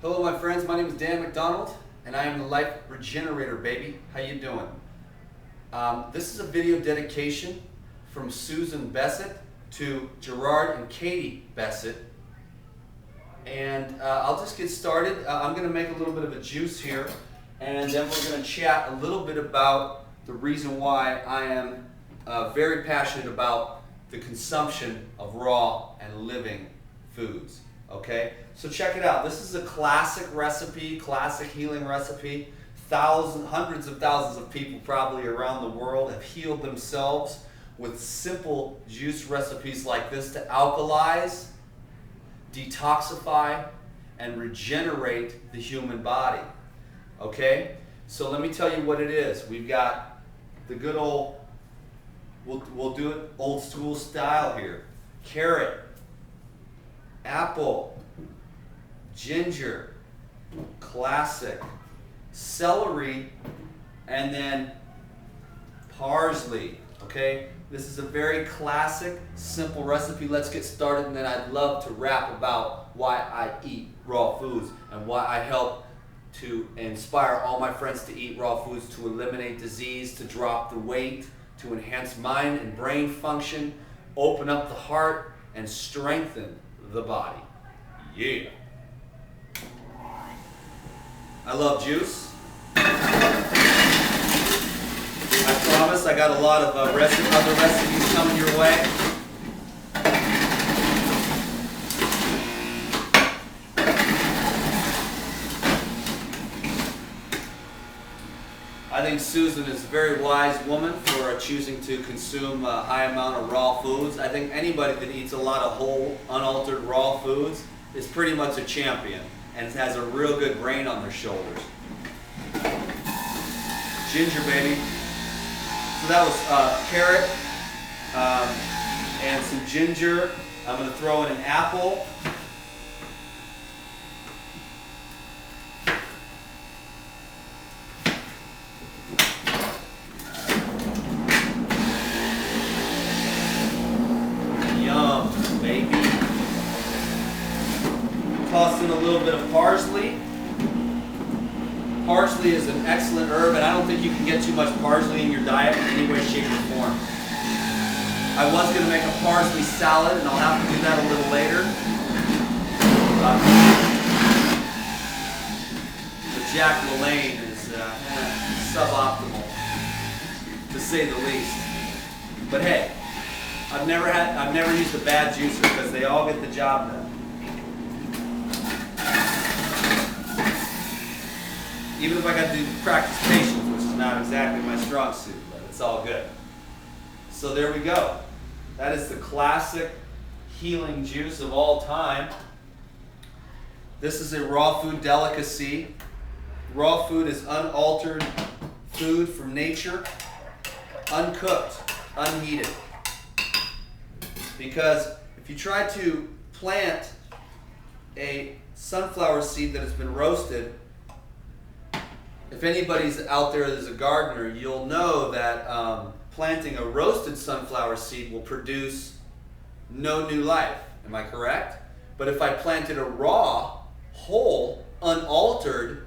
Hello my friends, my name is Dan McDonald and I am the LifeRegenerator, baby. How you doing? This is a video dedication from Susan Bessett to Gerard and Katie Bessett. And I'll just get started. I'm going to make a little bit of a juice here, and then we're going to chat a little bit about the reason why I am very passionate about the consumption of raw and living foods. Okay, so check it out. This is a classic recipe, classic healing recipe. Hundreds of thousands of people probably around the world have healed themselves with simple juice recipes like this to alkalize, detoxify, and regenerate the human body. Okay, so let me tell you what it is. We've got the good old, we'll do it old school style here. Carrot, apple, ginger, classic, celery, and then parsley. Okay, this is a very classic, simple recipe. Let's get started, and then I'd love to rap about why I eat raw foods and why I help to inspire all my friends to eat raw foods, to eliminate disease, to drop the weight, to enhance mind and brain function, open up the heart, and strengthen the body. Yeah. I love juice. I promise I got a lot of other recipes coming your way. I think Susan is a very wise woman for choosing to consume a high amount of raw foods. I think anybody that eats a lot of whole, unaltered raw foods is pretty much a champion and has a real good brain on their shoulders. Ginger, baby. So that was carrot and some ginger. I'm going to throw in an apple. Yum, baby. Toss in a little bit of parsley. Parsley is an excellent herb, and I don't think you can get too much parsley in your diet in any way, shape, or form. I was going to make a parsley salad, and I'll have to do that a little later. The Jack LaLanne is suboptimal, to say the least. But hey, I've never used a bad juicer because they all get the job done. Even if I got to practice patience, which is not exactly my strong suit, but it's all good. So there we go. That is the classic healing juice of all time. This is a raw food delicacy. Raw food is unaltered food from nature, uncooked, unheated. Because if you try to plant a sunflower seed that has been roasted, if anybody's out there that's a gardener, you'll know that planting a roasted sunflower seed will produce no new life. Am I correct? But if I planted a raw, whole, unaltered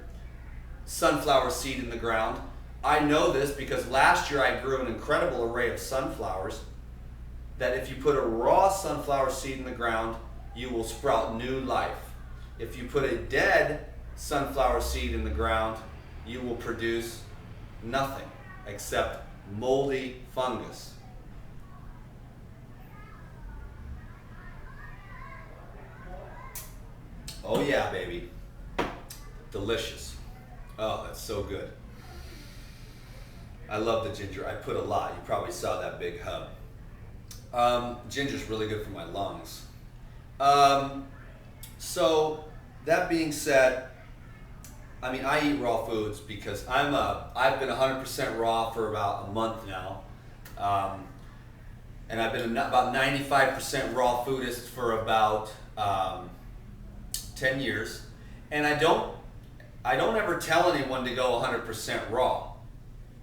sunflower seed in the ground, I know this because last year I grew an incredible array of sunflowers, that if you put a raw sunflower seed in the ground, you will sprout new life. If you put a dead sunflower seed in the ground, you will produce nothing except moldy fungus. Oh yeah, baby. Delicious. Oh, that's so good. I love the ginger. I put a lot. You probably saw that big hub. Ginger's really good for my lungs. So that being said, I mean, I eat raw foods because I've been 100% raw for about a month now, and I've been about 95% raw foodist for about 10 years, and I don't ever tell anyone to go 100% raw.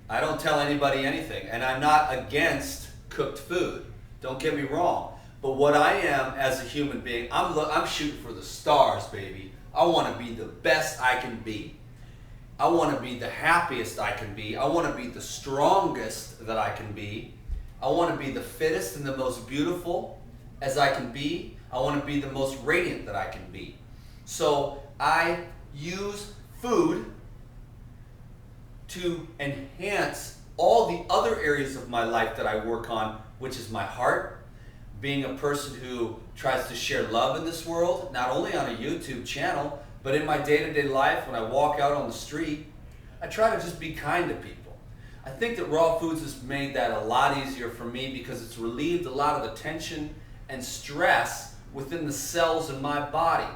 I don't tell anybody anything, and I'm not against cooked food. Don't get me wrong, but what I am as a human being, I'm shooting for the stars, baby. I want to be the best I can be. I want to be the happiest I can be. I want to be the strongest that I can be. I want to be the fittest and the most beautiful as I can be. I want to be the most radiant that I can be. So I use food to enhance all the other areas of my life that I work on, which is my heart, being a person who tries to share love in this world, not only on a YouTube channel, but in my day-to-day life when I walk out on the street. I try to just be kind to people. I think that raw foods has made that a lot easier for me because it's relieved a lot of the tension and stress within the cells in my body.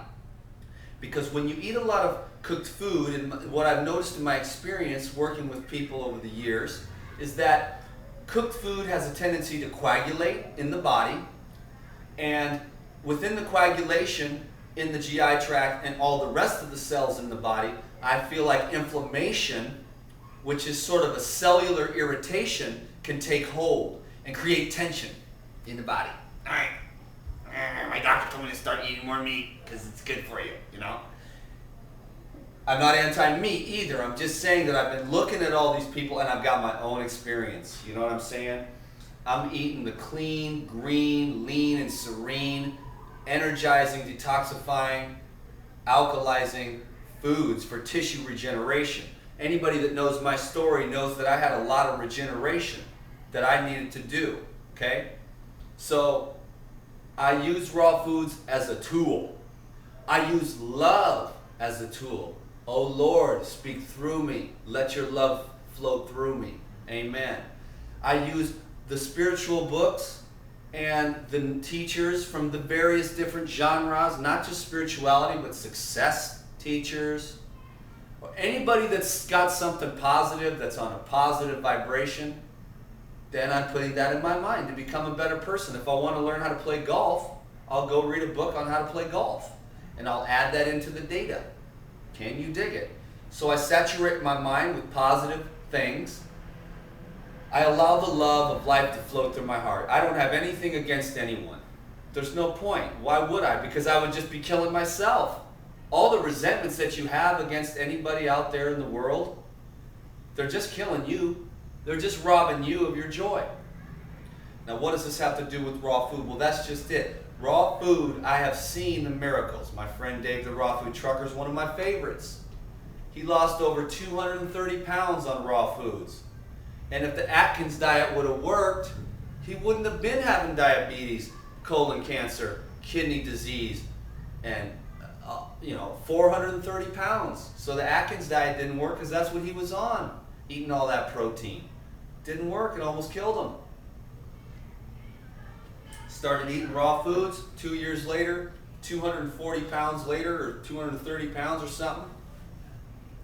Because when you eat a lot of cooked food, and what I've noticed in my experience working with people over the years, is that cooked food has a tendency to coagulate in the body, and within the coagulation in the GI tract and all the rest of the cells in the body, I feel like inflammation, which is sort of a cellular irritation, can take hold and create tension in the body. All right, my doctor told me to start eating more meat because it's good for you, you know? I'm not anti-meat either. I'm just saying that I've been looking at all these people and I've got my own experience. You know what I'm saying? I'm eating the clean, green, lean, and serene, energizing, detoxifying, alkalizing foods for tissue regeneration. Anybody that knows my story knows that I had a lot of regeneration that I needed to do, okay? So I use raw foods as a tool. I use love as a tool. Oh Lord, speak through me. Let your love flow through me. Amen. I use the spiritual books and the teachers from the various different genres, not just spirituality, but success teachers. Or anybody that's got something positive, that's on a positive vibration, then I'm putting that in my mind to become a better person. If I want to learn how to play golf, I'll go read a book on how to play golf. And I'll add that into the data. Can you dig it? So I saturate my mind with positive things. I allow the love of life to flow through my heart. I don't have anything against anyone. There's no point. Why would I? Because I would just be killing myself. All the resentments that you have against anybody out there in the world, they're just killing you. They're just robbing you of your joy. Now what does this have to do with raw food? Well, that's just it. Raw food, I have seen the miracles. My friend Dave, the raw food trucker, is one of my favorites. He lost over 230 pounds on raw foods. And if the Atkins diet would have worked, he wouldn't have been having diabetes, colon cancer, kidney disease, and 430 pounds. So the Atkins diet didn't work because that's what he was on, eating all that protein. Didn't work, it almost killed him. Started eating raw foods, 2 years later, 240 pounds later, or 230 pounds or something.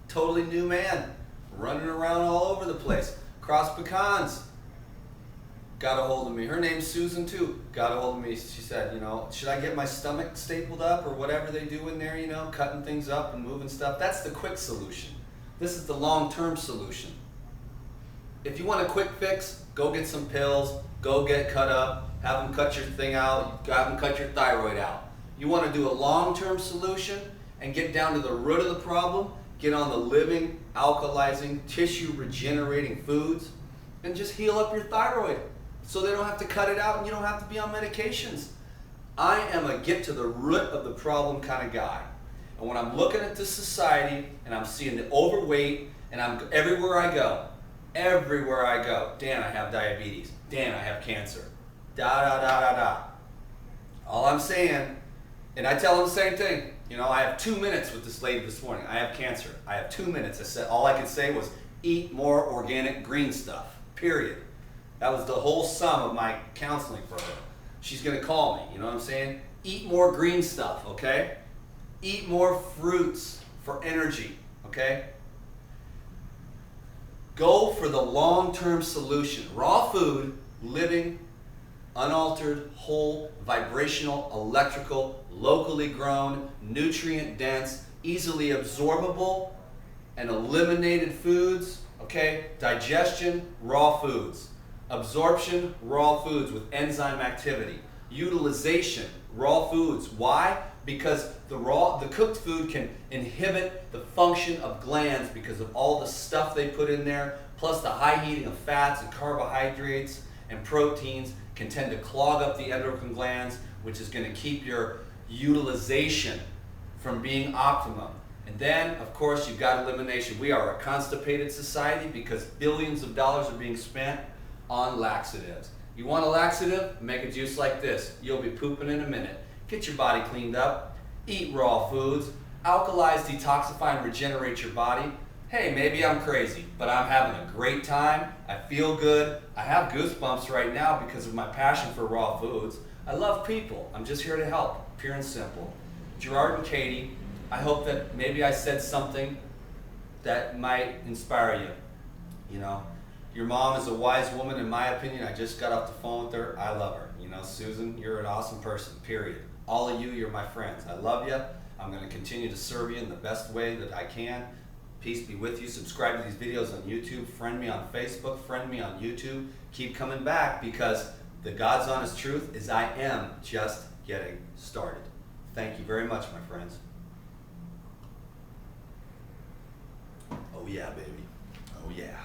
Totally new man, running around all over the place. Cross pecans. Got a hold of me. Her name's Susan too. Got a hold of me. She said, should I get my stomach stapled up or whatever they do in there, cutting things up and moving stuff? That's the quick solution. This is the long-term solution. If you want a quick fix, go get some pills, go get cut up, have them cut your thing out, have them cut your thyroid out. You want to do a long-term solution and get down to the root of the problem, get on the living, alkalizing, tissue regenerating foods, and just heal up your thyroid so they don't have to cut it out and you don't have to be on medications. I am a get to the root of the problem kind of guy. And when I'm looking at this society and I'm seeing the overweight, and I'm everywhere I go, Dan, I have diabetes. Dan, I have cancer. All I'm saying, and I tell them the same thing. I have 2 minutes with this lady this morning. I have cancer. I have 2 minutes. I said all I could say was eat more organic green stuff. Period. That was the whole sum of my counseling for her. She's gonna call me. You know what I'm saying? Eat more green stuff. Okay? Eat more fruits for energy. Okay? Go for the long-term solution. Raw food, living, unaltered, whole, vibrational, electrical, locally grown, nutrient-dense, easily absorbable, and eliminated foods, okay? Digestion, raw foods. Absorption, raw foods with enzyme activity. Utilization, Raw foods. Why? Because the cooked food can inhibit the function of glands because of all the stuff they put in there, plus the high heating of fats and carbohydrates and proteins can tend to clog up the endocrine glands, which is going to keep your utilization from being optimum. And then, of course, you've got elimination. We are a constipated society because billions of dollars are being spent on laxatives. You want a laxative? Make a juice like this. You'll be pooping in a minute. Get your body cleaned up. Eat raw foods. Alkalize, detoxify, and regenerate your body. Hey, maybe I'm crazy, but I'm having a great time. I feel good. I have goosebumps right now because of my passion for raw foods. I love people. I'm just here to help, pure and simple. Gerard and Katie, I hope that maybe I said something that might inspire you. You know, your mom is a wise woman, in my opinion. I just got off the phone with her. I love her. You know, Susan, you're an awesome person, period. All of you, you're my friends. I love you. I'm going to continue to serve you in the best way that I can. Peace be with you. Subscribe to these videos on YouTube. Friend me on Facebook. Friend me on YouTube. Keep coming back because the God's honest truth is I am just getting started. Thank you very much, my friends. Oh yeah, baby. Oh yeah.